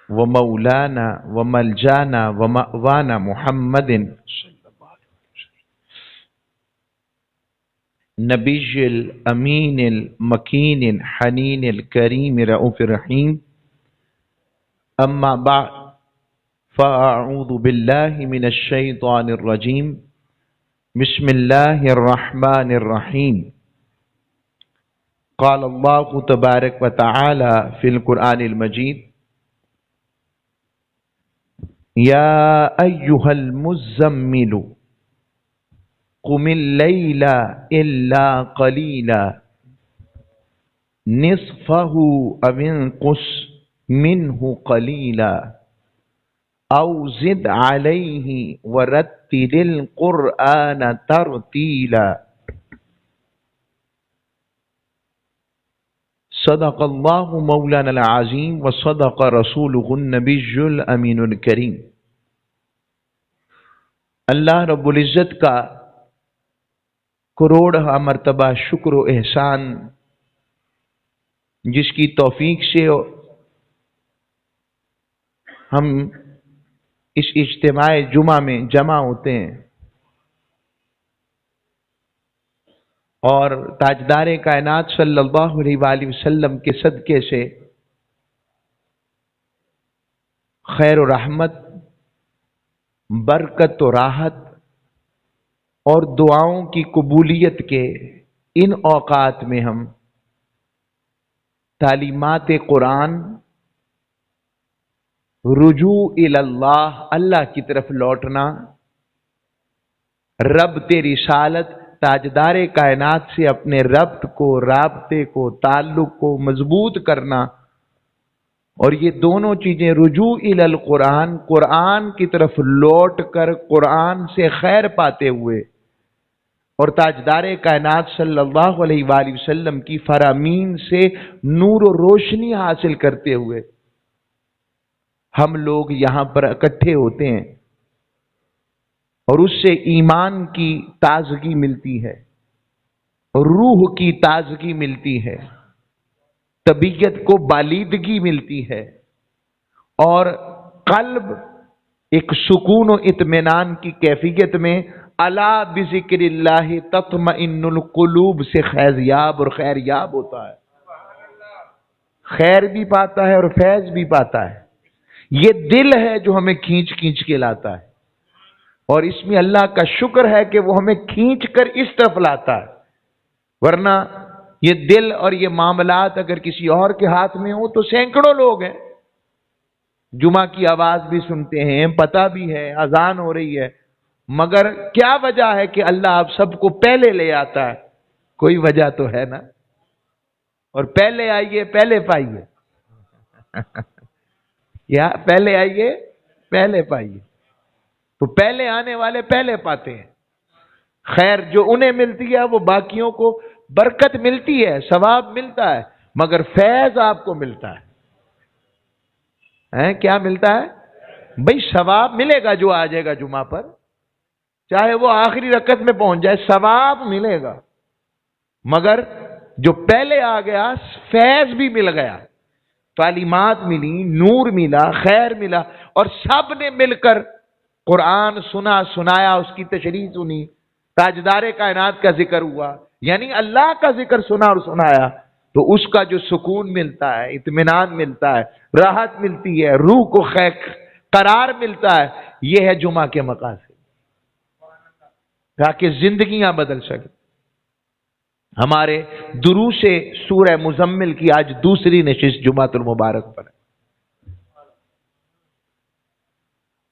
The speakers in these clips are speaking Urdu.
ومولانا وملجانا ومأوانا محمد نبی الامین المکین الحنین الکریم رؤوف الرحیم اما بعد فاعوذ باللہ من الشیطان الرجیم بسم اللہ الرحمن الرحیم قال اللہ تبارک و تعالی فی القرآن المجید یا ایہا المزمل قم اللیل الا قلیلا نصفہ او انقص منہ قلیلا او زد علیہ ورتل القرآن ترتیلا صدق اللہ مولانا العظیم وصدق رسولہ النبی الامین الکریم۔ اللہ رب العزت کا کروڑہ مرتبہ شکر و احسان، جس کی توفیق سے ہم اس اجتماع جمعہ میں جمع ہوتے ہیں اور تاجدار کائنات صلی اللہ علیہ وآلہ وسلم کے صدقے سے خیر و رحمت، برکت و راحت اور دعاؤں کی قبولیت کے ان اوقات میں ہم تعلیمات قرآن، رجوع اللہ، اللہ کی طرف لوٹنا، ربط رسالت، تاجدار کائنات سے اپنے ربط کو، رابطے کو، تعلق کو مضبوط کرنا، اور یہ دونوں چیزیں رجوع القرآن، قرآن کی طرف لوٹ کر قرآن سے خیر پاتے ہوئے، اور تاجدار کائنات صلی اللہ علیہ وآلہ وسلم کی فرامین سے نور و روشنی حاصل کرتے ہوئے ہم لوگ یہاں پر اکٹھے ہوتے ہیں، اور اس سے ایمان کی تازگی ملتی ہے، روح کی تازگی ملتی ہے، طبیعت کو بالیدگی ملتی ہے، اور قلب ایک سکون و اطمینان کی کیفیت میں الا بذکر اللہ تطمئن القلوب سے خیزیاب اور خیریاب ہوتا ہے، خیر بھی پاتا ہے اور فیض بھی پاتا ہے۔ یہ دل ہے جو ہمیں کھینچ کھینچ کے لاتا ہے، اور اس میں اللہ کا شکر ہے کہ وہ ہمیں کھینچ کر اس طرف لاتا ہے، ورنہ یہ دل اور یہ معاملات اگر کسی اور کے ہاتھ میں ہو تو سینکڑوں لوگ ہیں، جمعہ کی آواز بھی سنتے ہیں، پتہ بھی ہے اذان ہو رہی ہے، مگر کیا وجہ ہے کہ اللہ آپ سب کو پہلے لے آتا ہے؟ کوئی وجہ تو ہے نا؟ اور پہلے آئیے پہلے پائیے یا پہلے آئیے پہلے پائیے، تو پہلے آنے والے پہلے پاتے ہیں۔ خیر جو انہیں ملتی ہے وہ باقیوں کو برکت ملتی ہے، ثواب ملتا ہے، مگر فیض آپ کو ملتا ہے۔ کیا ملتا ہے بھئی؟ ثواب ملے گا جو آ جائے گا جمعہ پر، چاہے وہ آخری رکعت میں پہنچ جائے، ثواب ملے گا، مگر جو پہلے آ گیا فیض بھی مل گیا، تعلیمات ملی، نور ملا، خیر ملا، اور سب نے مل کر قرآن سنا، سنایا، اس کی تشریح سنی، تاجدار کائنات کا ذکر ہوا، یعنی اللہ کا ذکر سنا اور سنایا، تو اس کا جو سکون ملتا ہے، اطمینان ملتا ہے، راحت ملتی ہے، روح کو قرار ملتا ہے، یہ ہے جمعہ کے مقاصد، تاکہ زندگیاں بدل سکیں۔ ہمارے دروس سورہ مزمل کی آج دوسری نشست جمعۃ المبارک پر ہے،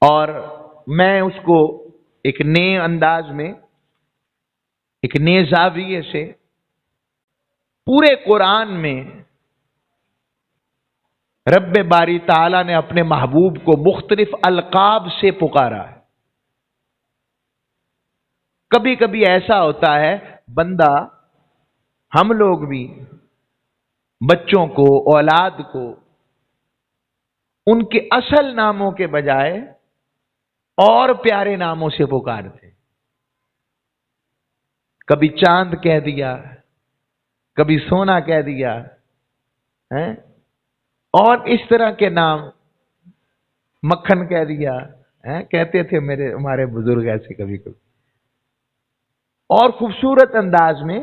اور میں اس کو ایک نئے انداز میں، ایک نئے زاویے سے پورے قرآن میں رب باری تعالیٰ نے اپنے محبوب کو مختلف القاب سے پکارا ہے۔ کبھی کبھی ایسا ہوتا ہے بندہ، ہم لوگ بھی بچوں کو، اولاد کو ان کے اصل ناموں کے بجائے اور پیارے ناموں سے پکارتے، کبھی چاند کہہ دیا، کبھی سونا کہہ دیا، اور اس طرح کے نام، مکھن کہہ دیا، کہتے تھے ہمارے بزرگ ایسے کبھی کبھی. اور خوبصورت انداز میں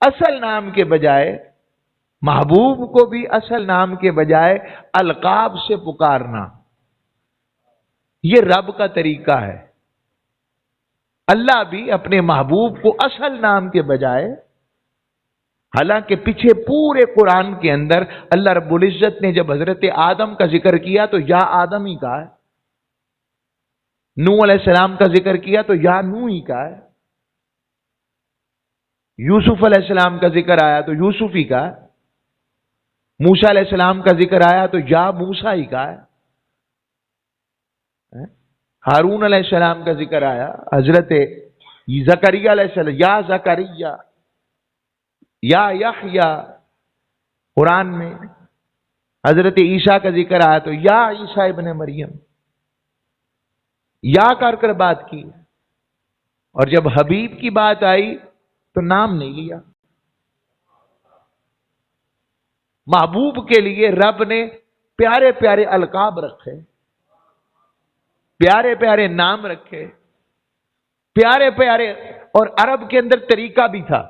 اصل نام کے بجائے، محبوب کو بھی اصل نام کے بجائے القاب سے پکارنا، یہ رب کا طریقہ ہے. اللہ بھی اپنے محبوب کو اصل نام کے بجائے، حالانکہ پیچھے پورے قرآن کے اندر اللہ رب العزت نے جب حضرت آدم کا ذکر کیا تو یا آدم ہی کہا ہے، نوح علیہ السلام کا ذکر کیا تو یا نوح ہی کہا ہے، یوسف علیہ السلام کا ذکر آیا تو یوسف ہی کہا ہے، موسیٰ علیہ السلام کا ذکر آیا تو یا موسیٰ ہی کہا ہے، ہارون علیہ السلام کا ذکر آیا، حضرت زکریا علیہ السلام یا زکریا، یا یحییٰ، قرآن میں حضرت عیسیٰ کا ذکر آیا تو یا عیسیٰ ابن مریم، یا کر بات کی. اور جب حبیب کی بات آئی تو نام نہیں لیا. محبوب کے لیے رب نے پیارے پیارے القاب رکھے، پیارے پیارے نام رکھے، پیارے پیارے. اور عرب کے اندر طریقہ بھی تھا،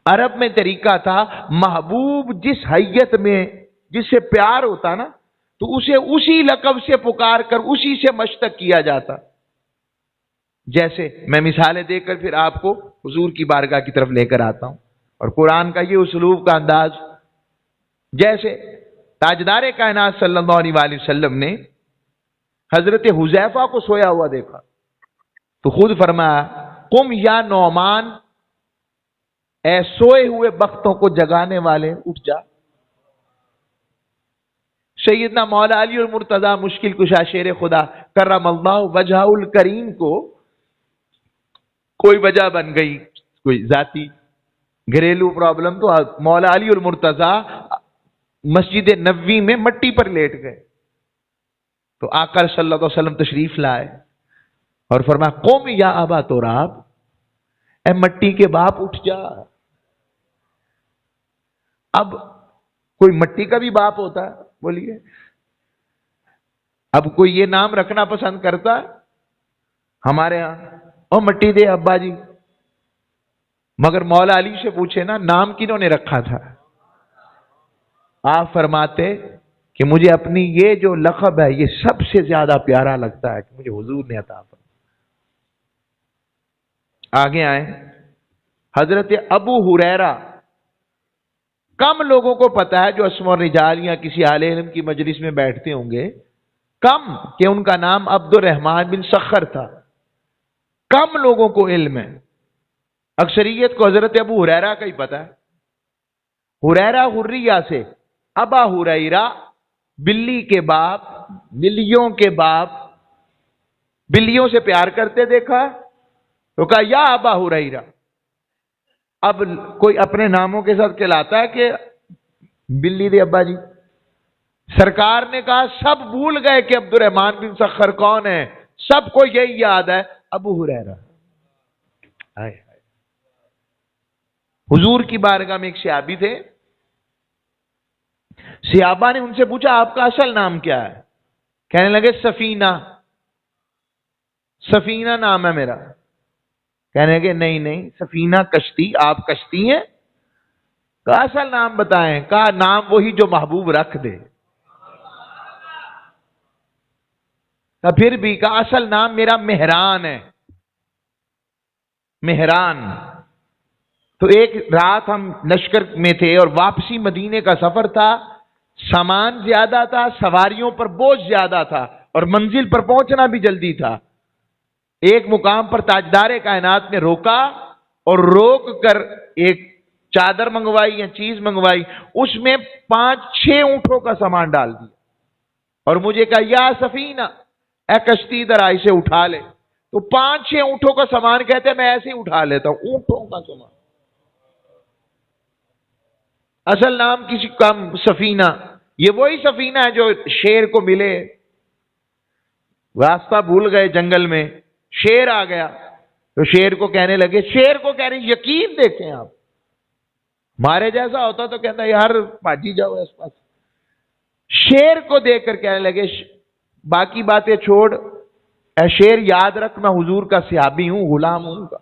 عرب میں طریقہ تھا، محبوب جس حیت میں جس سے پیار ہوتا نا تو اسے اسی لقب سے پکار کر اسی سے مشتق کیا جاتا. جیسے میں مثالیں دے کر پھر آپ کو حضور کی بارگاہ کی طرف لے کر آتا ہوں، اور قرآن کا یہ اسلوب کا انداز. جیسے تاجدار کائنات صلی اللہ علیہ وآلہ وسلم نے حضرت حذیفہ کو سویا ہوا دیکھا تو خود فرمایا قم یا نعمان، اے سوئے ہوئے بختوں کو جگانے والے اٹھ جا. سیدنا مولا علی المرتضی مشکل کشا شیر خدا کرم اللہ وجہ الکریم کو کوئی وجہ بن گئی، کوئی ذاتی گھریلو پرابلم، تو مولا علی المرتضی مسجد نبوی میں مٹی پر لیٹ گئے. تو آقا صلی اللہ علیہ وسلم تشریف لائے اور فرمایا قم یا ابا تراب، اے مٹی کے باپ اٹھ جا. اب کوئی مٹی کا بھی باپ ہوتا ہے؟ بولیے. اب کوئی یہ نام رکھنا پسند کرتا ہے ہمارے ہاں؟ او مٹی دے ابا جی. مگر مولا علی سے پوچھے نا نام کنہوں نے رکھا تھا؟ آپ فرماتے کہ مجھے اپنی یہ جو لقب ہے یہ سب سے زیادہ پیارا لگتا ہے کہ مجھے حضور نے عطا فرمایا. آگے آئیں. حضرت ابو ہریرہ، کم لوگوں کو پتا ہے جو اسماء الرجال یا کسی اہل علم کی مجلس میں بیٹھتے ہوں گے، کم کہ ان کا نام عبد الرحمن بن سخر تھا. کم لوگوں کو علم ہے، اکثریت کو حضرت ابو ہریرہ کا ہی پتا ہے. ہریرہ حریہ سے، ابا ہریرہ بلی کے باپ، بلیوں کے باپ، بلیوں سے پیار کرتے دیکھا تو کہا یا ابا ہریرہ. اب کوئی اپنے ناموں کے ساتھ کہلاتا ہے کہ بلی دے ابا جی. سرکار نے کہا سب بھول گئے کہ عبد الرحمن بن سخر کون ہے، سب کو یہی یاد ہے ابو ہریرہ. حضور کی بارگاہ میں ایک صحابی تھے، صحابہ نے ان سے پوچھا آپ کا اصل نام کیا ہے؟ کہنے لگے سفینہ، سفینہ نام ہے میرا. کہنے لگے نہیں نہیں، سفینہ کشتی، آپ کشتی ہیں؟ کہا اصل نام بتائیں. کہا نام وہی جو محبوب رکھ دے. کہا پھر بھی؟ کہا اصل نام میرا مہران ہے، مہران. تو ایک رات ہم لشکر میں تھے اور واپسی مدینے کا سفر تھا، سامان زیادہ تھا، سواریوں پر بوجھ زیادہ تھا اور منزل پر پہنچنا بھی جلدی تھا. ایک مقام پر تاجدار کائنات نے روکا اور روک کر ایک چادر منگوائی یا چیز منگوائی، اس میں 5-6 اونٹوں کا سامان ڈال دیا اور مجھے کہا یا سفینہ، اے کشتی ادھر آ، اسے اٹھا لے. تو 5-6 اونٹوں کا سامان کہتے میں ایسے ہی اٹھا لیتا ہوں، اونٹوں کا سامان. اصل نام کسی کا سفینہ، یہ وہی سفینہ ہے جو شیر کو ملے، راستہ بھول گئے جنگل میں، شیر آ گیا تو شیر کو کہنے لگے، شیر کو کہہ رہے یقین دیکھیں آپ، ہمارے جیسا ہوتا تو کہتا یار پاجی جاؤ اس پاس. شیر کو دیکھ کر کہنے لگے باقی باتیں چھوڑ، اے شیر یاد رکھ میں حضور کا صحابی ہوں، غلام ہوں کا.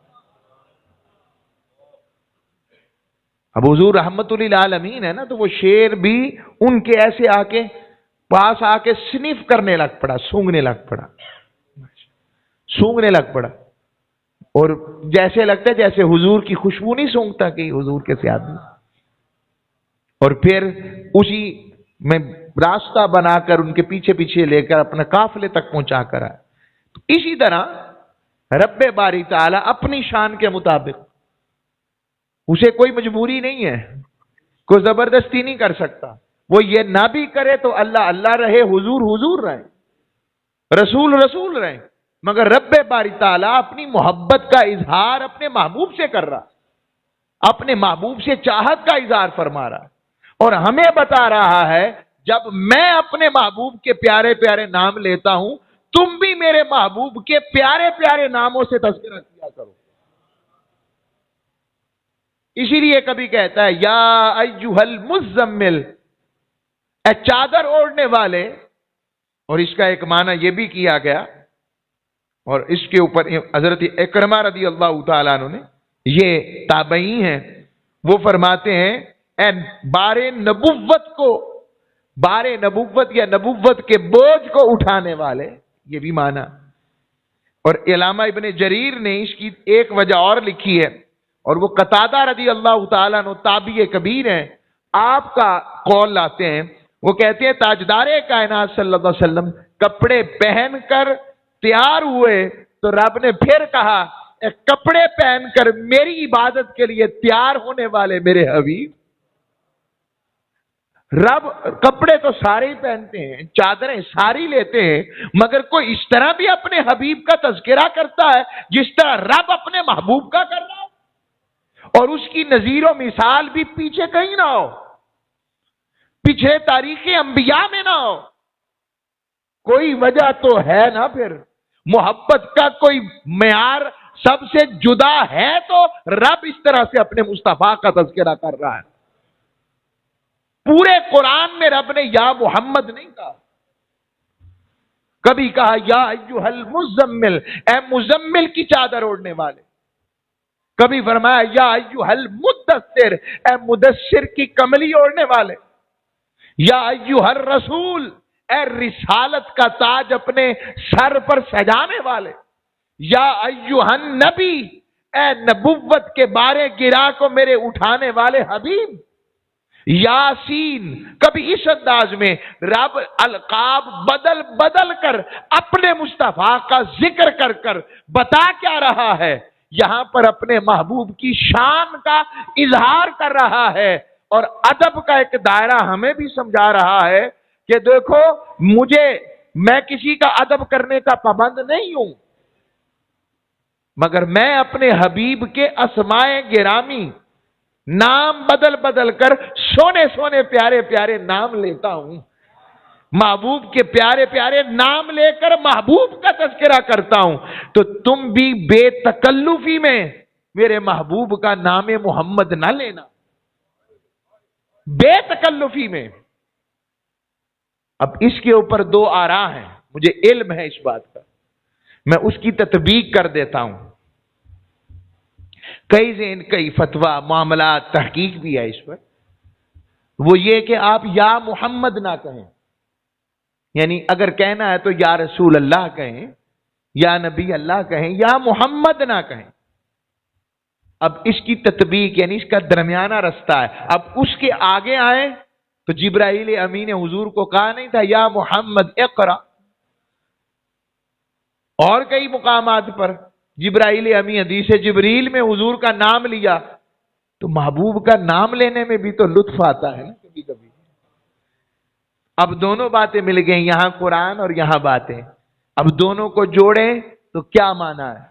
اب حضور رحمت للعالمین ہے نا، تو وہ شیر بھی ان کے ایسے آ کے پاس آ کے سنیف کرنے لگ پڑا، سونگنے لگ پڑا، سونگنے لگ پڑا. اور جیسے لگتا ہے جیسے حضور کی خوشبو نہیں سونگتا کہ حضور کے صحابی. اور پھر اسی میں راستہ بنا کر ان کے پیچھے پیچھے لے کر اپنے قافلے تک پہنچا کر آئے. تو اسی طرح رب باری تعالی اپنی شان کے مطابق، اسے کوئی مجبوری نہیں ہے، کوئی زبردستی نہیں کر سکتا. وہ یہ نہ بھی کرے تو اللہ اللہ رہے، حضور حضور رہے، رسول رسول رہے، مگر رب باری تعالی اپنی محبت کا اظہار اپنے محبوب سے کر رہا، اپنے محبوب سے چاہت کا اظہار فرما رہا، اور ہمیں بتا رہا ہے جب میں اپنے محبوب کے پیارے پیارے نام لیتا ہوں تم بھی میرے محبوب کے پیارے پیارے ناموں سے تذکرہ کیا کرو. اسی لیے کبھی کہتا ہے یا ایھا المزمل، اے چادر اوڑھنے والے. اور اس کا ایک معنی یہ بھی کیا گیا، اور اس کے اوپر حضرت اکرمہ رضی اللہ تعالیٰ عنہ نے، یہ تابعی ہیں، وہ فرماتے ہیں اے بار نبوت کو، بار نبوت یا نبوت کے بوجھ کو اٹھانے والے، یہ بھی معنی. اور علامہ ابن جریر نے اس کی ایک وجہ اور لکھی ہے، اور وہ قتادہ رضی اللہ تعالیٰ عنہ تابعی کبیر ہیں، آپ کا قول لاتے ہیں. وہ کہتے ہیں تاجدار کائنات صلی اللہ علیہ وسلم کپڑے پہن کر تیار ہوئے تو رب نے پھر کہا اے کپڑے پہن کر میری عبادت کے لیے تیار ہونے والے میرے حبیب. رب کپڑے تو سارے ہی پہنتے ہیں، چادریں ساری لیتے ہیں، مگر کوئی اس طرح بھی اپنے حبیب کا تذکرہ کرتا ہے جس طرح رب اپنے محبوب کا کر رہا ہے، اور اس کی نظیر و مثال بھی پیچھے کہیں نہ ہو، پیچھے تاریخ انبیاء میں نہ ہو. کوئی وجہ تو ہے نا. پھر محبت کا کوئی معیار سب سے جدا ہے تو رب اس طرح سے اپنے مصطفیٰ کا تذکرہ کر رہا ہے. پورے قرآن میں رب نے یا محمد نہیں کہا، کبھی کہا یا ایھا المزمل، اے مزمل کی چادر اوڑھنے والے، کبھی فرمایا یا ایھا المدثر، اے مدثر کی کملی اوڑھنے والے، یا ایھا الرسول، اے رسالت کا تاج اپنے سر پر سجانے والے، یا ایھا النبی، اے نبوت کے بارے گرا کو میرے اٹھانے والے حبیب. یاسین، کبھی اس انداز میں رب القاب بدل بدل کر اپنے مصطفیٰ کا ذکر کر کر بتا کیا رہا ہے، یہاں پر اپنے محبوب کی شان کا اظہار کر رہا ہے، اور ادب کا ایک دائرہ ہمیں بھی سمجھا رہا ہے کہ دیکھو میں کسی کا ادب کرنے کا پابند نہیں ہوں، مگر میں اپنے حبیب کے اسماء گرامی نام بدل بدل کر سونے سونے پیارے پیارے نام لیتا ہوں، محبوب کے پیارے پیارے نام لے کر محبوب کا تذکرہ کرتا ہوں. تو تم بھی بے تکلفی میں میرے محبوب کا نام محمد نہ لینا، بے تکلفی میں. اب اس کے اوپر دو آراء ہیں، مجھے علم ہے اس بات کا، میں اس کی تطبیق کر دیتا ہوں. کئی ذہن کئی فتویٰ معاملات تحقیق بھی ہے اس پر. وہ یہ کہ آپ یا محمد نہ کہیں، یعنی اگر کہنا ہے تو یا رسول اللہ کہیں، یا نبی اللہ کہیں، یا محمد نہ کہیں. اب اس کی تطبیق یعنی اس کا درمیانہ رستہ ہے. اب اس کے آگے آئیں تو جبرائیل امین حضور کو کہا نہیں تھا یا محمد اقرا. اور کئی مقامات پر جبرائیل امین حدیث جبریل میں حضور کا نام لیا، تو محبوب کا نام لینے میں بھی تو لطف آتا ہے نا کبھی کبھی. اب دونوں باتیں مل گئیں، یہاں قرآن اور یہاں باتیں. اب دونوں کو جوڑیں تو کیا معنی ہے؟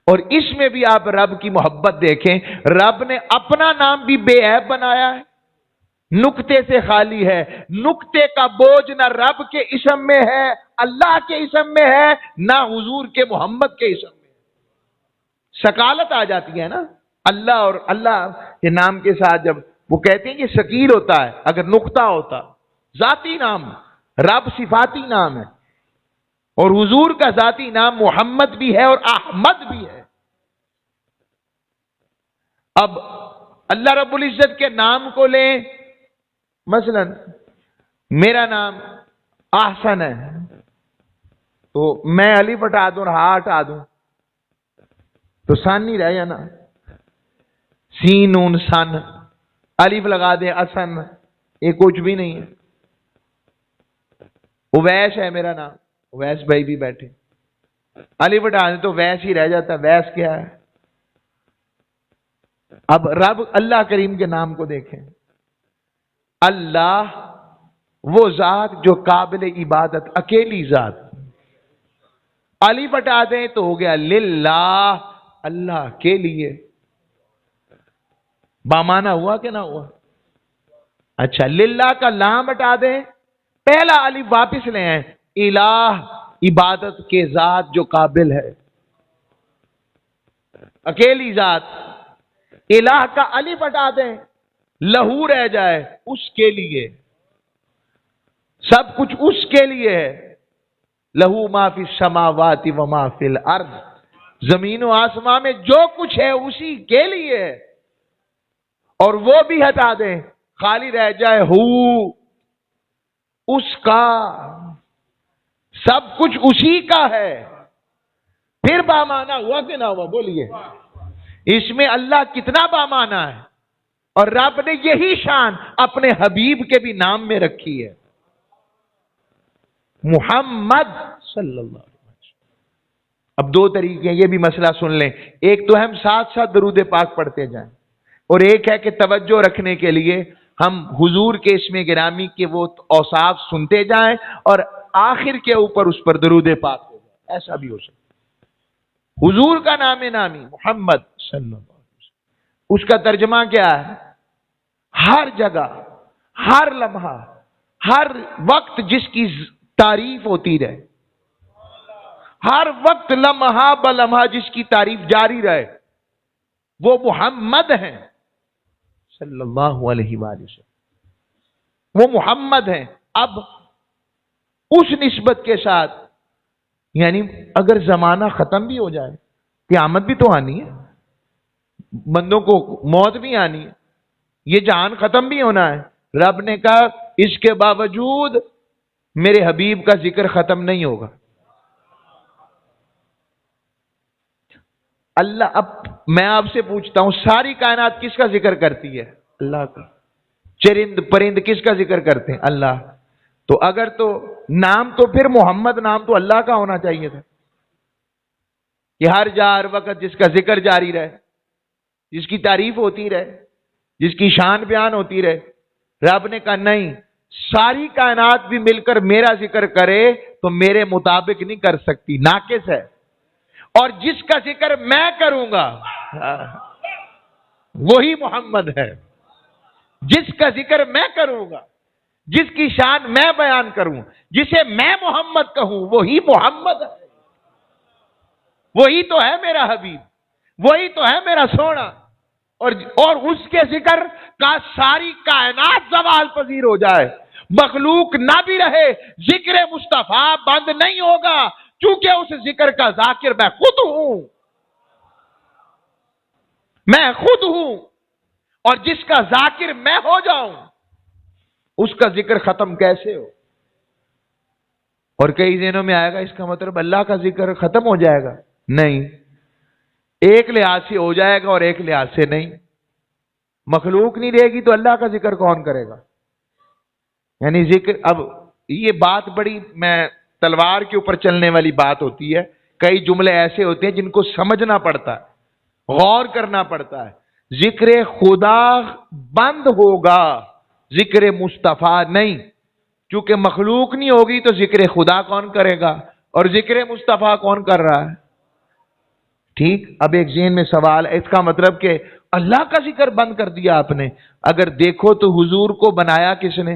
اور اس میں بھی آپ رب کی محبت دیکھیں. رب نے اپنا نام بھی بے عیب بنایا ہے، نقطے سے خالی ہے. نقطے کا بوجھ نہ رب کے اسم میں ہے، اللہ کے اسم میں ہے، نہ حضور کے محمد کے اسم میں. سکالت آ جاتی ہے نا. اللہ اور اللہ کہ نام کے ساتھ جب وہ کہتے ہیں کہ ثقیل ہوتا ہے اگر نقطہ ہوتا. ذاتی نام رب صفاتی نام ہے، اور حضور کا ذاتی نام محمد بھی ہے اور احمد بھی ہے. اب اللہ رب العزت کے نام کو لیں، مثلا میرا نام احسن ہے تو میں الف ہٹا دوں اور ہا ہٹا دوں تو سن نہیں رہ جانا. سین نون سن، الف لگا دیں اسن، یہ کچھ بھی نہیں ہے. اویس ہے میرا نام، اویس بھائی بھی بیٹھے، الف ہٹا دیں تو ویس ہی رہ جاتا. ویس کیا ہے؟ اب رب اللہ کریم کے نام کو دیکھیں. اللہ وہ ذات جو قابل عبادت، اکیلی ذات. الف ہٹا دیں تو ہو گیا للہ، اللہ کے لیے. بامانہ ہوا کہ نہ ہوا؟ اچھا، للہ کا لام ہٹا دیں، پہلا الف واپس لے آئیں، الہ عبادت کے ذات جو قابل ہے، اکیلی ذات. الہ کا الف ہٹا دیں، لہو رہ جائے، اس کے لیے. سب کچھ اس کے لیے ہے. لہو ما فی السماوات و ما فی الارض، زمین و آسمان میں جو کچھ ہے اسی کے لیے ہے. اور وہ بھی ہٹا دیں، خالی رہ جائے ہو، اس کا. سب کچھ اسی کا ہے. پھر بامانہ ہوا کہ نہ ہوا؟ بولیے. اس میں اللہ کتنا بامانہ ہے. اور رب نے یہی شان اپنے حبیب کے بھی نام میں رکھی ہے، محمد صلی اللہ علیہ وسلم. اب دو طریقے ہیں، یہ بھی مسئلہ سن لیں. ایک تو ہم ساتھ ساتھ درود پاک پڑھتے جائیں، اور ایک ہے کہ توجہ رکھنے کے لیے ہم حضور کے اسم گرامی کے وہ اوصاف سنتے جائیں اور آخر کے اوپر اس پر درود پاک ہو جائے. ایسا بھی ہو سکتا. حضور کا نام نامی محمد صلی اللہ علیہ وسلم، اس کا ترجمہ کیا ہے؟ ہر جگہ، ہر لمحہ، ہر وقت جس کی تعریف ہوتی رہے، ہر وقت لمحہ بلمحہ جس کی تعریف جاری رہے، وہ محمد ہیں صلی اللہ علیہ وآلہ وسلم. وہ محمد ہیں. اب اس نسبت کے ساتھ، یعنی اگر زمانہ ختم بھی ہو جائے، قیامت بھی تو آنی ہے، بندوں کو موت بھی آنی ہے، یہ جہان ختم بھی ہونا ہے. رب نے کہا اس کے باوجود میرے حبیب کا ذکر ختم نہیں ہوگا. اللہ، اب میں آپ سے پوچھتا ہوں، ساری کائنات کس کا ذکر کرتی ہے؟ اللہ کا. چرند پرند کس کا ذکر کرتے ہیں؟ اللہ. تو اگر تو نام تو پھر محمد نام تو اللہ کا ہونا چاہیے تھا کہ ہر جا ہر وقت جس کا ذکر جاری رہے، جس کی تعریف ہوتی رہے، جس کی شان بیان ہوتی رہے. رب نے کہا نہیں، ساری کائنات بھی مل کر میرا ذکر کرے تو میرے مطابق نہیں کر سکتی، ناقص ہے. اور جس کا ذکر میں کروں گا وہی محمد ہے. جس کا ذکر میں کروں گا، جس کی شان میں بیان کروں، جسے میں محمد کہوں، وہی محمد ہے. وہی تو ہے میرا حبیب، وہی تو ہے میرا سونا. اور اس کے ذکر کا ساری کائنات زوال پذیر ہو جائے، مخلوق نہ بھی رہے، ذکر مصطفیٰ بند نہیں ہوگا، کیونکہ اس ذکر کا ذاکر میں خود ہوں. میں خود ہوں. اور جس کا ذاکر میں ہو جاؤں، اس کا ذکر ختم کیسے ہو؟ اور کئی ذہنوں میں آئے گا اس کا مطلب اللہ کا ذکر ختم ہو جائے گا. نہیں، ایک لحاظ سے ہو جائے گا اور ایک لحاظ سے نہیں. مخلوق نہیں رہے گی تو اللہ کا ذکر کون کرے گا؟ یعنی ذکر، اب یہ بات بڑی میں تلوار کے اوپر چلنے والی بات ہوتی ہے. کئی جملے ایسے ہوتے ہیں جن کو سمجھنا پڑتا ہے، غور کرنا پڑتا ہے. ذکر خدا بند ہوگا، ذکر مصطفیٰ نہیں. چونکہ مخلوق نہیں ہوگی تو ذکر خدا کون کرے گا، اور ذکر مصطفیٰ کون کر رہا ہے؟ ٹھیک. اب ایک ذہن میں سوال ہے، اس کا مطلب کہ اللہ کا ذکر بند کر دیا آپ نے. اگر دیکھو تو حضور کو بنایا کس نے؟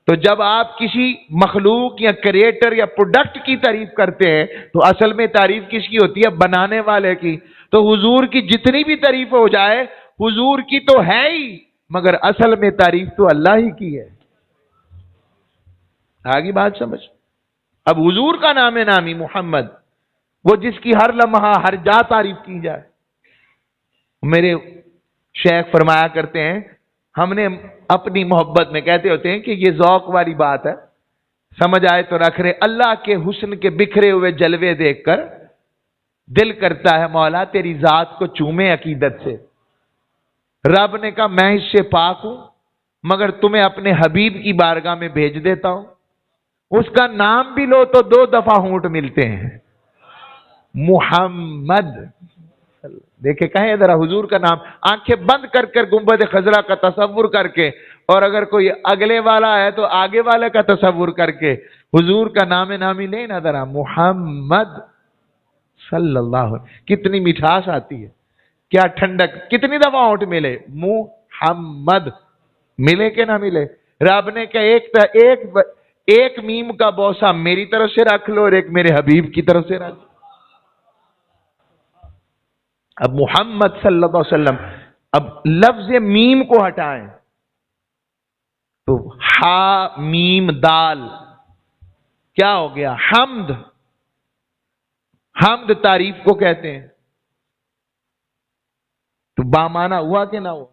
تو جب آپ کسی مخلوق یا کریٹر یا پروڈکٹ کی تعریف کرتے ہیں تو اصل میں تعریف کس کی ہوتی ہے؟ بنانے والے کی. تو حضور کی جتنی بھی تعریف ہو جائے، حضور کی تو ہے ہی، مگر اصل میں تعریف تو اللہ ہی کی ہے۔ آگے بات سمجھ۔ اب حضور کا نام نامی محمد، وہ جس کی ہر لمحہ ہر جا تعریف کی جائے۔ میرے شیخ فرمایا کرتے ہیں، ہم نے اپنی محبت میں کہتے ہوتے ہیں کہ یہ ذوق والی بات ہے، سمجھ آئے تو رکھ رہے، اللہ کے حسن کے بکھرے ہوئے جلوے دیکھ کر دل کرتا ہے مولا تیری ذات کو چومے عقیدت سے۔ رب نے کہا میں اس سے پاک ہوں، مگر تمہیں اپنے حبیب کی بارگاہ میں بھیج دیتا ہوں، اس کا نام بھی لو تو 2 دفعہ ہونٹ ملتے ہیں، محمد۔ دیکھیں کہیں ذرا حضور کا نام، آنکھیں بند کر کر گنبد خضرا کا تصور کر کے، اور اگر کوئی اگلے والا ہے تو آگے والے کا تصور کر کے حضور کا نام نامی لیں نا ذرا، محمد صلی اللہ علیہ وسلم، کتنی مٹھاس آتی ہے، کیا ٹھنڈک، کتنی دفعہ ہونٹ ملے، محمد، ملے کہ نہ ملے۔ رب نے کہا ایک میم کا بوسہ میری طرف سے رکھ لو اور ایک میرے حبیب کی طرف سے رکھ لو۔ اب محمد صلی اللہ علیہ وسلم، اب لفظ میم کو ہٹائیں تو ہا میم دال کیا ہو گیا؟ حمد۔ حمد تعریف کو کہتے ہیں، تو بامانہ ہوا کہ نہ ہوا؟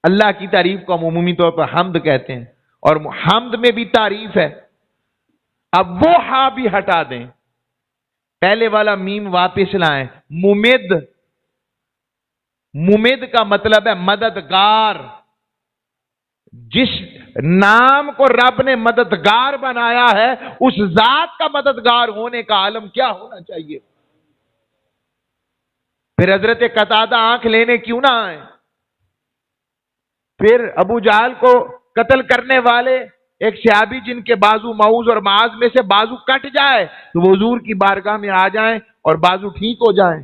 اللہ کی تعریف کو ہم عمومی طور پر حمد کہتے ہیں، اور حمد میں بھی تعریف ہے۔ اب وہ ہا بھی ہٹا دیں، پہلے والا میم واپس لائیں، ممد۔ ممد کا مطلب ہے مددگار۔ جس نام کو رب نے مددگار بنایا ہے، اس ذات کا مددگار ہونے کا عالم کیا ہونا چاہیے؟ پھر حضرت قتادہ آنکھ لینے کیوں نہ آئے؟ پھر ابو جہل کو قتل کرنے والے ایک صحابی جن کے بازو معوذ اور معاذ میں سے بازو کٹ جائے تو وہ حضور کی بارگاہ میں آ جائیں اور بازو ٹھیک ہو جائیں۔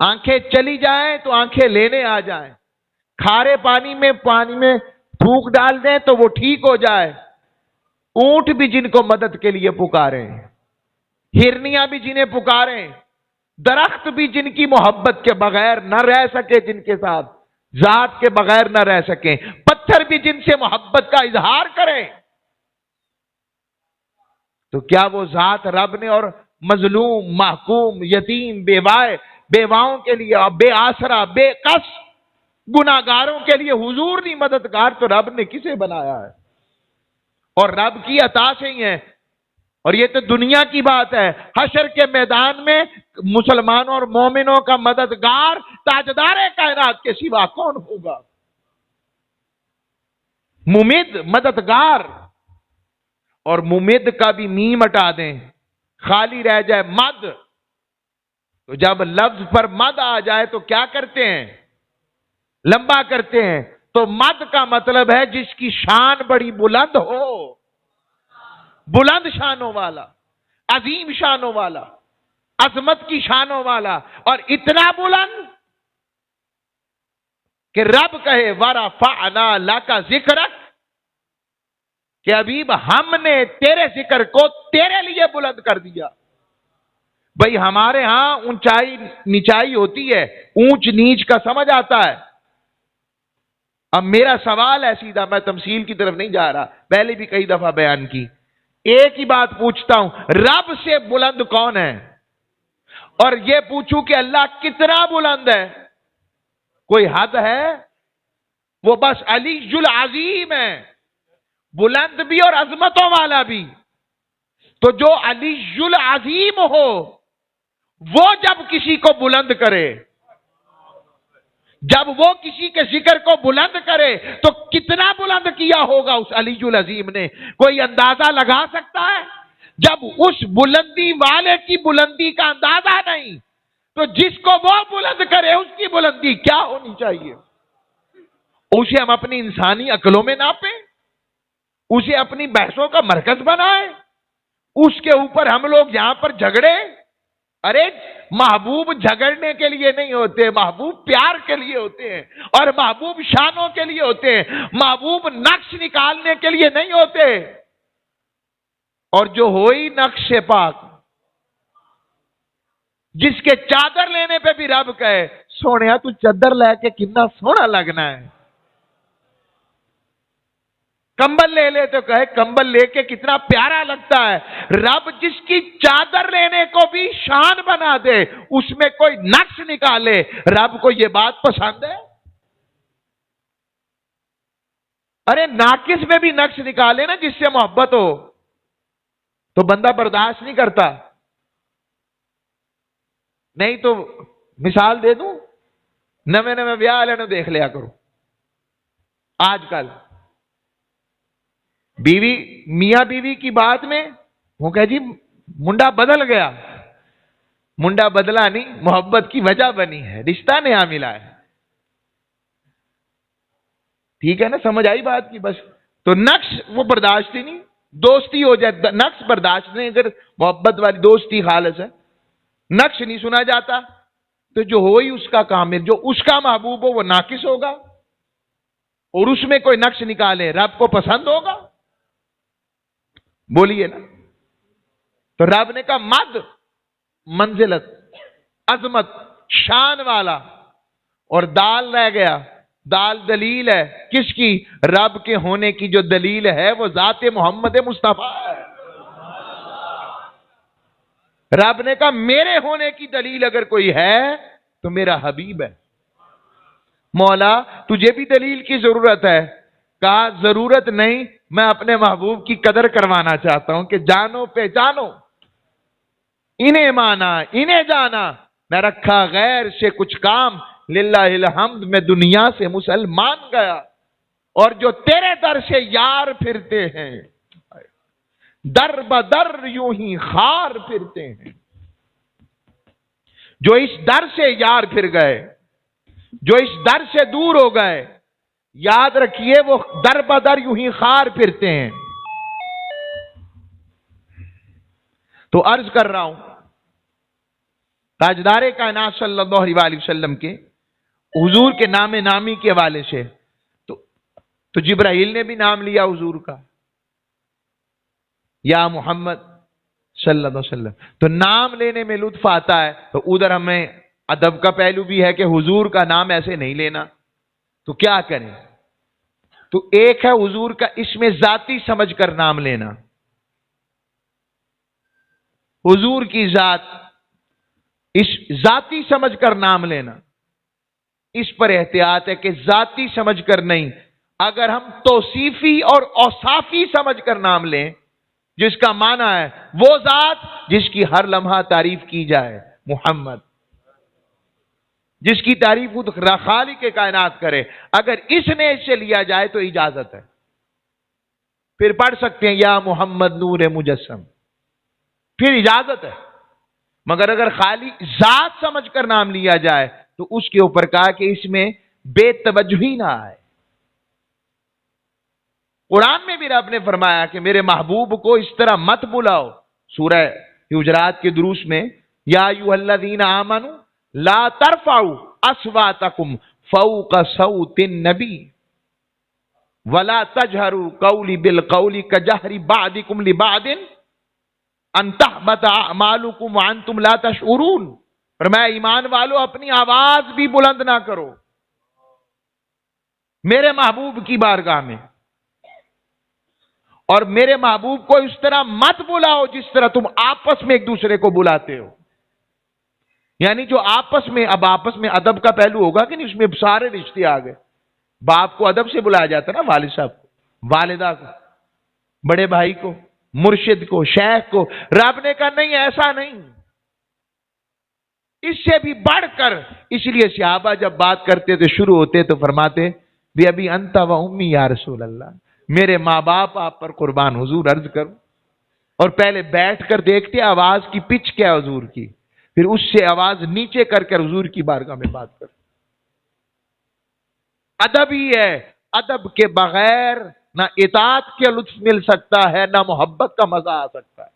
آنکھیں چلی جائیں تو آنکھیں لینے آ جائیں، کھارے پانی میں تھوک ڈال دیں تو وہ ٹھیک ہو جائے۔ اونٹ بھی جن کو مدد کے لیے پکاریں، ہرنیاں بھی جنہیں پکاریں، درخت بھی جن کی محبت کے بغیر نہ رہ سکے، جن کے ساتھ ذات کے بغیر نہ رہ سکیں، پتھر بھی جن سے محبت کا اظہار کریں، تو کیا وہ ذات رب نے اور مظلوم، محکوم، یتیم، بیواؤں کے لیے، بے آسرا، بے کس گناہگاروں کے لیے حضور نہیں مددگار، تو رب نے کسے بنایا ہے؟ اور رب کی عطا سے ہی ہے۔ اور یہ تو دنیا کی بات ہے، حشر کے میدان میں مسلمانوں اور مومنوں کا مددگار تاجدار کائنات کے سوا کون ہوگا؟ ممد، مددگار۔ اور ممد کا بھی میم ہٹا دیں، خالی رہ جائے مد۔ تو جب لفظ پر مد آ جائے تو کیا کرتے ہیں؟ لمبا کرتے ہیں۔ تو مد کا مطلب ہے جس کی شان بڑی بلند ہو، بلند شانوں والا، عظیم شانوں والا، عظمت کی شانوں والا، اور اتنا بلند کہ رب کہے وَرَفَعْنَا لَكَ ذِكْرَكَ، کہ حبیب ہم نے تیرے ذکر کو تیرے لیے بلند کر دیا۔ بھئی ہمارے ہاں اونچائی نیچائی ہوتی ہے، اونچ نیچ کا سمجھ آتا ہے۔ اب میرا سوال ہے سیدھا، میں تمثیل کی طرف نہیں جا رہا، پہلے بھی کئی دفعہ بیان کی، ایک ہی بات پوچھتا ہوں، رب سے بلند کون ہے؟ اور یہ پوچھوں کہ اللہ کتنا بلند ہے؟ کوئی حد ہے؟ وہ بس علی العظیم ہے، بلند بھی اور عظمتوں والا بھی۔ تو جو علی العظیم ہو وہ جب کسی کو بلند کرے، جب وہ کسی کے ذکر کو بلند کرے تو کتنا بلند کیا ہوگا اس علی العظیم نے؟ کوئی اندازہ لگا سکتا ہے؟ جب اس بلندی والے کی بلندی کا اندازہ نہیں تو جس کو وہ بلند کرے اس کی بلندی کیا ہونی چاہیے؟ اسے ہم اپنی انسانی عقلوں میں ناپیں، اسے اپنی بحثوں کا مرکز بنائیں، اس کے اوپر ہم لوگ یہاں پر جھگڑے؟ ارے محبوب جھگڑنے کے لیے نہیں ہوتے، محبوب پیار کے لیے ہوتے ہیں، اور محبوب شانوں کے لیے ہوتے ہیں، محبوب نقش نکالنے کے لیے نہیں ہوتے۔ اور جو ہوئی نقش پاک، جس کے چادر لینے پہ بھی رب کہے سونے تو چادر لے کے کتنا سونا لگنا ہے، کمبل لے لے تو کہے کمبل لے کے کتنا پیارا لگتا ہے۔ رب جس کی چادر لینے کو بھی شان بنا دے، اس میں کوئی نقص نکالے، رب کو یہ بات پسند ہے؟ ارے ناقص میں بھی نقص نکالے نا جس سے محبت ہو، تو بندہ برداشت نہیں کرتا۔ نہیں تو مثال دے دوں، نوے نوے بیاہ والے نے دیکھ لیا کرو، آج کل بیوی میاں بیوی کی بات میں وہ کہ جی منڈا بدل گیا، منڈا بدلا نہیں، محبت کی وجہ بنی ہے، رشتہ نیا ملا ہے، ٹھیک ہے نا، سمجھ آئی بات کی؟ بس تو نقص وہ برداشت ہی نہیں، دوستی ہو جائے نقص برداشت نہیں، اگر محبت والی دوستی خالص ہے نقص نہیں سنا جاتا، تو جو ہو ہی اس کا کامل، جو اس کا محبوب ہو وہ ناقص ہوگا، اور اس میں کوئی نقص نکالے رب کو پسند ہوگا؟ بولیے نا۔ تو رب نے کہا مد منزلت، عظمت، شان والا، اور دال رہ گیا، دال دلیل ہے کس کی؟ رب کے ہونے کی جو دلیل ہے وہ ذات محمد مصطفیٰ ہے۔ رب نے کہا میرے ہونے کی دلیل اگر کوئی ہے تو میرا حبیب ہے۔ مولا تجھے بھی دلیل کی ضرورت ہے؟ کہا ضرورت نہیں، میں اپنے محبوب کی قدر کروانا چاہتا ہوں کہ جانو پہچانو، انہیں مانا انہیں جانا، میں رکھا غیر سے کچھ کام، للہ الحمد میں دنیا سے مسلمان گیا، اور جو تیرے در سے یار پھرتے ہیں در بدر یوں ہی خار پھرتے ہیں۔ جو اس در سے یار پھر گئے، جو اس در سے دور ہو گئے، یاد رکھیے وہ در بدر یوں ہی خار پھرتے ہیں۔ تو عرض کر رہا ہوں تاجدار کائنات صلی اللہ علیہ وسلم کے حضور کے نام نامی کے حوالے سے تو جبرائیل نے بھی نام لیا حضور کا، یا محمد صلی اللہ علیہ وسلم، تو نام لینے میں لطف آتا ہے، تو ادھر ہمیں ادب کا پہلو بھی ہے کہ حضور کا نام ایسے نہیں لینا، تو کیا کریں؟ تو ایک ہے حضور کا اسم ذاتی سمجھ کر نام لینا، حضور کی ذات اس ذاتی سمجھ کر نام لینا، اس پر احتیاط ہے کہ ذاتی سمجھ کر نہیں، اگر ہم توصیفی اور اوصافی سمجھ کر نام لیں، جس کا معنی ہے وہ ذات جس کی ہر لمحہ تعریف کی جائے، محمد، جس کی تعریف خود خالق کے کائنات کرے، اگر اس نے اس سے لیا جائے تو اجازت ہے، پھر پڑھ سکتے ہیں یا محمد نور مجسم، پھر اجازت ہے، مگر اگر خالی ذات سمجھ کر نام لیا جائے تو اس کے اوپر کہا کہ اس میں بے توجہی نہ آئے۔ قرآن میں بھی رب نے فرمایا کہ میرے محبوب کو اس طرح مت بلاؤ، سورہ حجرات کے دروس میں یا ایھا الذین آمنوا لا ترفعوا اصواتکم فوق صوت النبی ولا تجہروا قولی بالقول کجہر بعضکم لبعض ان تحبط اعمالکم وانتم لا تشعرون۔ فرمایا ایمان والو اپنی آواز بھی بلند نہ کرو میرے محبوب کی بارگاہ میں، اور میرے محبوب کو اس طرح مت بلاؤ جس طرح تم آپس میں ایک دوسرے کو بلاتے ہو، یعنی جو آپس میں، اب آپس میں ادب کا پہلو ہوگا کہ نہیں، اس میں سارے رشتے آ گئے، باپ کو ادب سے بلایا جاتا نا، والد صاحب کو، والدہ کو، بڑے بھائی کو، مرشد کو، شیخ کو، رب نے کہا نہیں ایسا نہیں، اس سے بھی بڑھ کر، اس لیے صحابہ جب بات کرتے تھے شروع ہوتے تو فرماتے بھی ابھی انت و امی یا رسول اللہ، میرے ماں باپ آپ پر قربان حضور عرض کروں، اور پہلے بیٹھ کر دیکھتے آواز کی پچ کیا حضور کی، پھر اس سے آواز نیچے کر کر حضور کی بارگاہ میں بات کر۔ ادب ہی ہے، ادب کے بغیر نہ اطاعت کے لطف مل سکتا ہے، نہ محبت کا مزہ آ سکتا ہے۔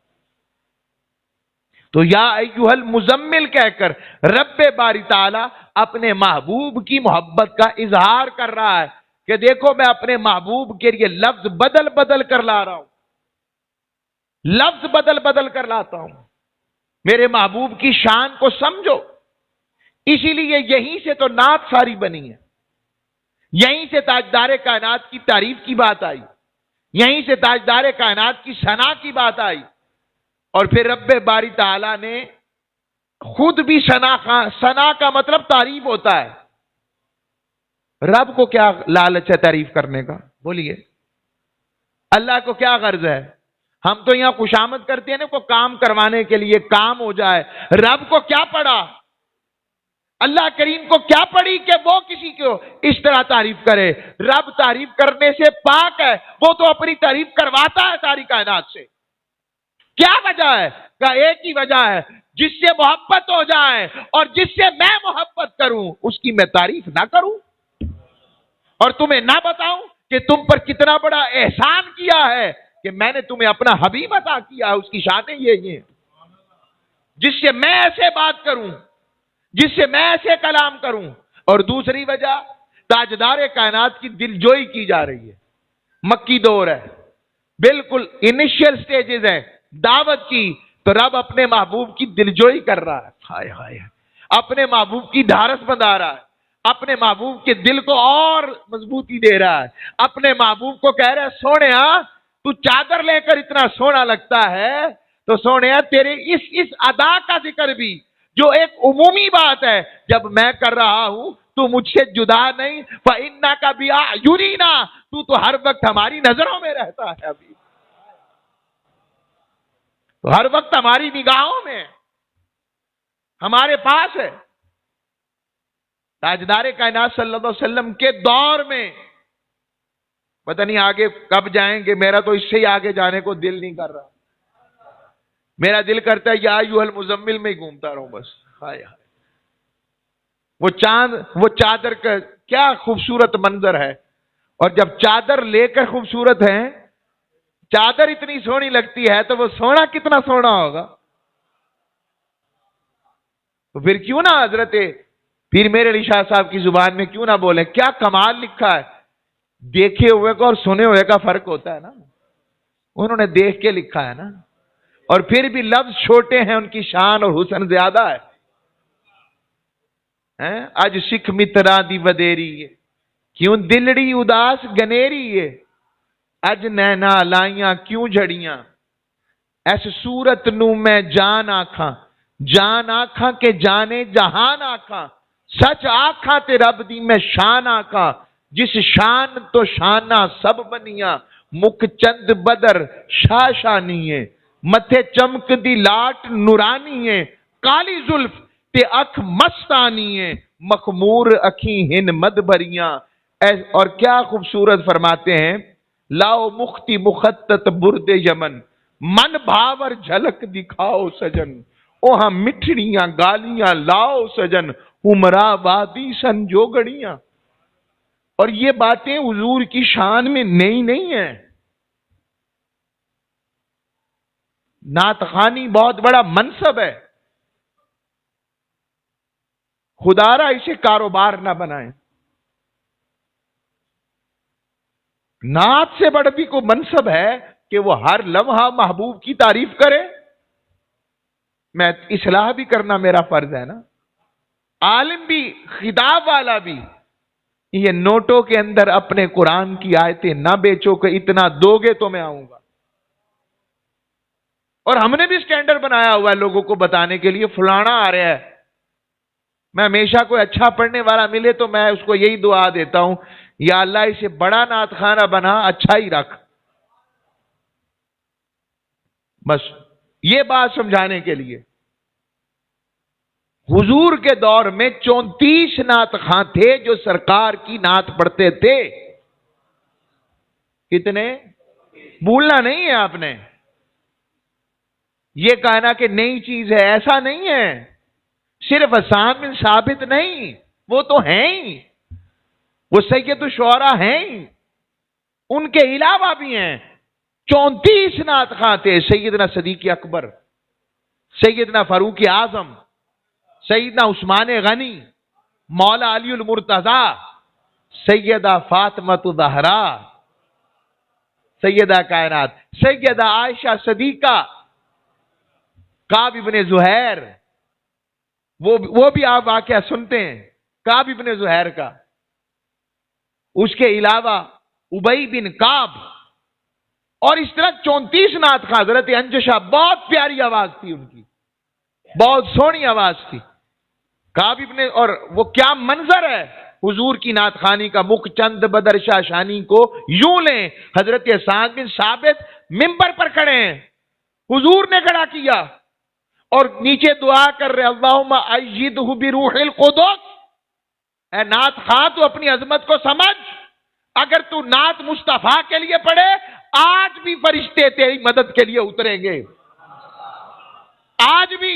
تو یا ایھا المزمل کہہ کر رب باری تعالی اپنے محبوب کی محبت کا اظہار کر رہا ہے کہ دیکھو میں اپنے محبوب کے لیے لفظ بدل بدل کر لا رہا ہوں، لفظ بدل بدل کر لاتا ہوں، میرے محبوب کی شان کو سمجھو. اسی لیے یہیں سے تو نعت ساری بنی ہے, یہیں سے تاجدار کائنات کی تعریف کی بات آئی, یہیں سے تاجدار کائنات کی ثنا کی بات آئی. اور پھر رب باری تعالیٰ نے خود بھی ثنا کا مطلب تعریف ہوتا ہے. رب کو کیا لالچ ہے تعریف کرنے کا؟ بولیے, اللہ کو کیا غرض ہے؟ ہم تو یہاں خوشامد کرتے ہیں نا, کو کام کروانے کے لیے کام ہو جائے. رب کو کیا پڑا, اللہ کریم کو کیا پڑی کہ وہ کسی کو اس طرح تعریف کرے؟ رب تعریف کرنے سے پاک ہے, وہ تو اپنی تعریف کرواتا ہے ساری کائنات سے. کیا وجہ ہے؟ کہ ایک ہی وجہ ہے, جس سے محبت ہو جائے اور جس سے میں محبت کروں اس کی میں تعریف نہ کروں اور تمہیں نہ بتاؤں کہ تم پر کتنا بڑا احسان کیا ہے کہ میں نے تمہیں اپنا حبیب عطا کیا. اس کی شانیں یہ جس سے میں ایسے بات کروں, جس سے میں ایسے کلام کروں. اور دوسری وجہ, تاجدار کائنات کی دلجوئی کی جا رہی ہے. مکی دور ہے, بالکل انیشیل سٹیجز ہیں دعوت کی, تو رب اپنے محبوب کی دلجوئی کر رہا ہے. ہائے ہائے, اپنے محبوب کی ڈھارس بندھا رہا ہے, اپنے محبوب کے دل کو اور مضبوطی دے رہا ہے. اپنے محبوب کو کہہ رہا ہے, سونیا تو چادر لے کر اتنا سونا لگتا ہے, تو سونیا تیرے اس ادا کا ذکر بھی جو ایک عمومی بات ہے, جب میں کر رہا ہوں تو مجھ سے جدا نہیں. فَإِنَّكَ بِأَعْيُنِنَا, تو ہر وقت ہماری نظروں میں رہتا ہے. ابھی تو ہر وقت ہماری نگاہوں میں, ہمارے پاس ہے. تاجدار کائنات صلی اللہ علیہ وسلم کے دور میں پتہ نہیں آگے کب جائیں گے, میرا تو اس سے ہی آگے جانے کو دل نہیں کر رہا. میرا دل کرتا ہے یا ایھا المزمل میں ہی گھومتا رہوں بس. ہائے ہائے, وہ چاند, وہ چادر کا کیا خوبصورت منظر ہے. اور جب چادر لے کر خوبصورت ہیں, چادر اتنی سونی لگتی ہے تو وہ سونا کتنا سونا ہوگا. تو پھر کیوں نہ حضرت پیر میرے علی شاہ صاحب کی زبان میں کیوں نہ بولیں, کیا کمال لکھا ہے. دیکھے ہوئے کا اور سنے ہوئے کا فرق ہوتا ہے نا, انہوں نے دیکھ کے لکھا ہے نا, اور پھر بھی لفظ چھوٹے ہیں, ان کی شان اور حسن زیادہ ہے. اج سکھ مترا دی ودیری ہے, کیوں دلڑی اداس گنیری ہے, اج نینا لائیاں کیوں جھڑیاں, ایس صورت نو میں جان آکھاں, جان آکھاں کہ جانے جہان آکھاں, سچ آکھاں تے رب دی میں شان آکھاں, جس شان تو شانہ سب بنیاں, مکھ چند بدر شاشانی ہے, متھے چمک دی لاٹ نورانی ہے, کالی زلف تے اکھ مستانی ہے, مخمور اکھیں ہن مد بھریاں. اور کیا خوبصورت فرماتے ہیں, لاؤ مختی مخطط برد یمن, من بھاور جھلک دکھاؤ سجن, اوہاں مٹھڑیاں گالیاں لاؤ سجن, عمرہ وادی سنجوگڑیاں. اور یہ باتیں حضور کی شان میں نئی نہیں ہیں. نعت خوانی بہت بڑا منصب ہے, خدا را اسے کاروبار نہ بنائیں. نعت سے بڑھ بھی کوئی منصب ہے کہ وہ ہر لمحہ محبوب کی تعریف کرے. میں اصلاح بھی کرنا میرا فرض ہے نا, عالم بھی خطاب والا بھی. یہ نوٹوں کے اندر اپنے قرآن کی آیتیں نہ بیچو کہ اتنا دو گے تو میں آؤں گا. اور ہم نے بھی سٹینڈرڈ بنایا ہوا ہے لوگوں کو بتانے کے لیے, فلانا آ رہا ہے. میں ہمیشہ کوئی اچھا پڑھنے والا ملے تو میں اس کو یہی دعا دیتا ہوں, یا اللہ اسے بڑا نعت خانہ بنا, اچھا ہی رکھ. بس یہ بات سمجھانے کے لیے. حضور کے دور میں 34 نعت خاں تھے جو سرکار کی نعت پڑھتے تھے. کتنے؟ بھولنا نہیں ہے آپ نے. یہ کہنا کہ نئی چیز ہے, ایسا نہیں ہے. صرف حسان بن ثابت نہیں, وہ تو ہیں ہی, وہ سید الشعراء ہیں ہی, ان کے علاوہ بھی ہیں. 34 نعت خاں تھے. سیدنا صدیق اکبر, سیدنا فاروق اعظم, سیدنا عثمان غنی, مولا علی المرتضی, سیدہ فاطمہ الزہرا, سیدہ کائنات سیدہ عائشہ صدیقہ, کعب ابن زہیر، وہ بھی آپ واقعہ سنتے ہیں کعب ابن زہیر کا. اس کے علاوہ ابی بن کعب، اور اس طرح 34 نعت خواں. حضرت انجشہ بہت پیاری آواز تھی ان کی، بہت سونی آواز تھی. کعب ابن، اور وہ کیا منظر ہے حضور کی نعت خوانی کا. مکھ چند بدر شاہ شانی کو یوں لیں، حضرت سعد بن ثابت ممبر پر کھڑے ہیں، حضور نے کھڑا کیا اور نیچے دعا کر رہے اللہم ایدہ بروح القدس. اے نعت خواں تو اپنی عظمت کو سمجھ، اگر تو نعت مصطفیٰ کے لیے پڑھے آج بھی فرشتے تیری مدد کے لیے اتریں گے. آج بھی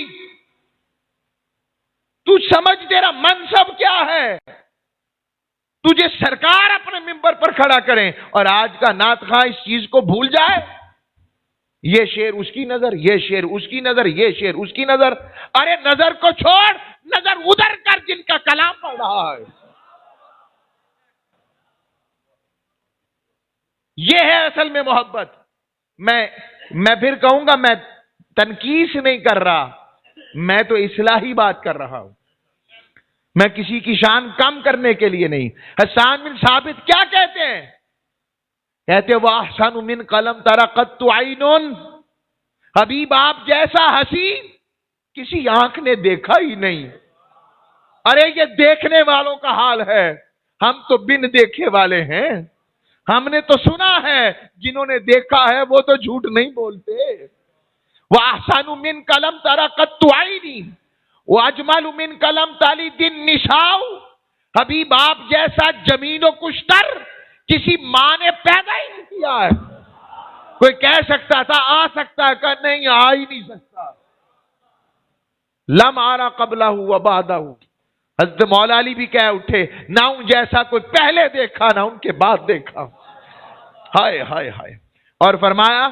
تو سمجھ تیرا منصب کیا ہے. تجھے سرکار اپنے ممبر پر کھڑا کریں اور آج کا نعت خواں اس چیز کو بھول جائے. یہ شعر اس کی نظر، یہ شعر اس کی نظر، یہ شعر اس کی نظر. ارے نظر کو چھوڑ، نظر ادھر کر جن کا کلام پڑھ رہا ہے. یہ ہے اصل میں محبت. میں پھر کہوں گا، میں تنقیص نہیں کر رہا، میں تو اصلاحی بات کر رہا ہوں، میں کسی کی شان کم کرنے کے لیے نہیں. حسان بن ثابت کیا کہتے ہیں؟ کہتے وَأَحْسَنُ مِنْ قَلَمْ تَرَى قَطُّ عَيْنٌ. حبیب آپ جیسا ہنسی کسی آنکھ نے دیکھا ہی نہیں. ارے یہ دیکھنے والوں کا حال ہے، ہم تو بن دیکھے والے ہیں. ہم نے تو سنا ہے، جنہوں نے دیکھا ہے وہ تو جھوٹ نہیں بولتے. وَأَحْسَنُ مِنْ قَلَمْ تَرَى قَطُّ عَيْنٍ وَأَجْمَلُ مِنْ قَلَمْ تَلِدِ النِّسَاءُ. حبیب آپ جیسا جمین و کشتر کسی ماں نے پیدا ہی نہیں کیا ہے. کوئی کہہ سکتا تھا آ سکتا ہے، کہ نہیں آ ہی نہیں سکتا. لم آرا قبلہ و بعدہ. حضرت مولا علی بھی کہہ اٹھے نہ ان جیسا کوئی پہلے دیکھا نہ ان کے بعد دیکھا. ہائے ہائے ہائے. اور فرمایا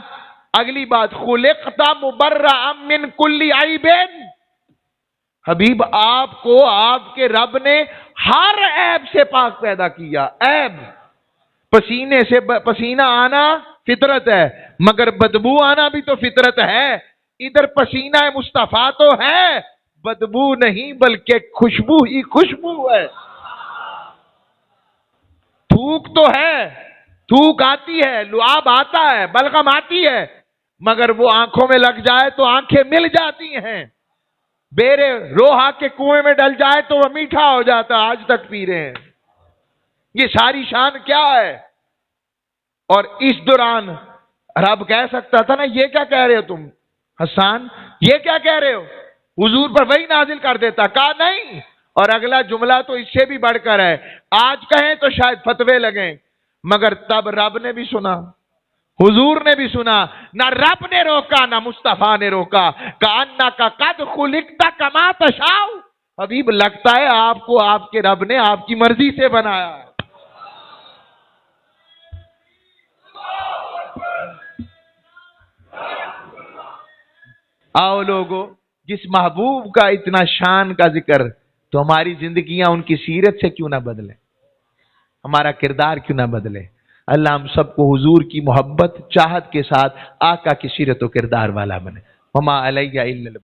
اگلی بات خلقت مبرأ من کل عیب. حبیب آپ کو آپ کے رب نے ہر عیب سے پاک پیدا کیا. عیب، پسینے سے پسینہ آنا فطرت ہے، مگر بدبو آنا بھی تو فطرت ہے. ادھر پسینہ مصطفیٰ تو ہے، بدبو نہیں بلکہ خوشبو ہی خوشبو ہے. تھوک تو ہے، تھوک آتی ہے، لعاب آتا ہے، بلغم آتی ہے، مگر وہ آنکھوں میں لگ جائے تو آنکھیں مل جاتی ہیں. بیرے روہا کے کنویں میں ڈل جائے تو وہ میٹھا ہو جاتا، آج تک پی رہے ہیں. یہ ساری شان کیا ہے؟ اور اس دوران رب کہہ سکتا تھا نا یہ کیا کہہ رہے ہو تم حسان، یہ کیا کہہ رہے ہو، حضور پر وہی نازل کر دیتا. کہا نہیں. اور اگلا جملہ تو اس سے بھی بڑھ کر ہے، آج کہیں تو شاید فتوے لگیں، مگر تب رب نے بھی سنا، حضور نے بھی سنا. نہ رب نے روکا نہ مصطفیٰ نے روکا. کأنک قد خلقت کما تشاء. حبیب لگتا ہے آپ کو آپ کے رب نے آپ کی مرضی سے بنایا ہے. آؤ لوگو، جس محبوب کا اتنا شان کا ذکر، تو ہماری زندگیاں ان کی سیرت سے کیوں نہ بدلیں، ہمارا کردار کیوں نہ بدلے. اللہ ہم سب کو حضور کی محبت چاہت کے ساتھ آقا کی سیرت و کردار والا بنے. وما علیہ الا